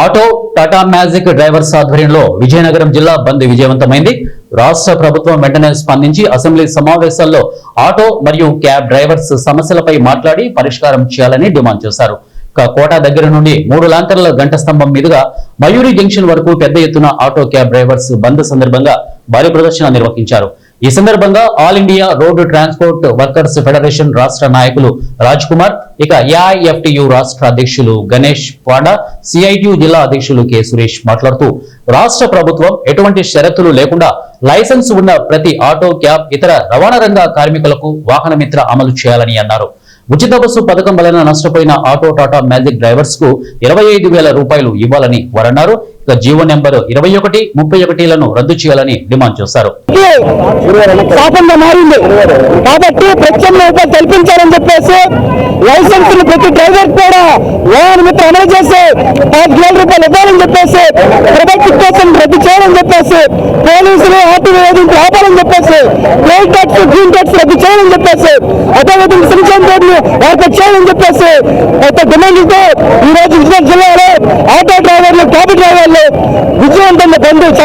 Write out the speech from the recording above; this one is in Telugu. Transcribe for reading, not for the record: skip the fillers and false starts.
ఆటో టాటా మ్యాజిక్ డ్రైవర్స్ ఆధ్వర్యంలో విజయనగరం జిల్లా బంద్ విజయవంతమైంది. రాష్ట్ర ప్రభుత్వం వెంటనే స్పందించి అసెంబ్లీ సమావేశాల్లో ఆటో మరియు క్యాబ్ డ్రైవర్స్ సమస్యలపై మాట్లాడి పరిష్కారం చేయాలని డిమాండ్ చేశారు. కోట దగ్గర నుండి 3 లాంతర్ల గంట స్తంభం మీదుగా మయూరి జంక్షన్ వరకు పెద్ద ఎత్తున ఆటో క్యాబ్ డ్రైవర్స్ బంద్ సందర్భంగా భారీ ప్రదర్శన నిర్వహించారు. ఈ సందర్భంగా all India road transport workers federation రాష్ట్ర నాయకులు రాజ్ కుమార్, ఇక ఏఐఎఫ్టియు రాష్ట్ర అధ్యక్షులు గణేష్ పాండా, సిఐటియు జిల్లా అధ్యక్షులు కె సురేష్ మాట్లాడుతూ రాష్ట్ర ప్రభుత్వం ఎటువంటి షరతులు లేకుండా లైసెన్స్ ఉన్న ప్రతి ఆటో క్యాబ్ ఇతర రవాణా రంగ కార్మికులకు వాహన మిత్ర అమలు చేయాలని అన్నారు. ఉచిత బస్సు పథకం వలన నష్టపోయిన ఆటో టాటా మ్యాజిక్ డ్రైవర్స్ కు 25,000 రూపాయలు ఇవ్వాలని వారన్నారు. ఇక జీవో నెంబర్ 21, 31లను రద్దు చేయాలని డిమాండ్ చేశారు. కాబట్టి ప్రత్యామ్నాయం కల్పించాలని చెప్పేసి లైసెన్స్ ప్రతి డ్రైవర్ కూడా వాహన మిత్ర అమలు చేసి 5,000 రూపాయలు ఇవ్వాలని చెప్పేసి, ప్రభుత్వ కోసం రద్దు చేయాలని చెప్పేసి, పోలీసులు ఆర్టీఓ వేధింపులు ఆపాలని చెప్పేసి, ప్లేట్ ట్యాక్స్ గ్రీన్ ట్యాక్స్ రద్దు చేయాలని చెప్పేసి, అదేవిధంగా సంక్షేమ బోర్డును ఏర్పాటు చేయాలని చెప్పేసి డిమాండ్తో ఈ రోజు విజయనగరం జిల్లాలో ఆటో డ్రైవర్లు, క్యాబ్ డ్రైవర్లు విజయవంతంగా బంద్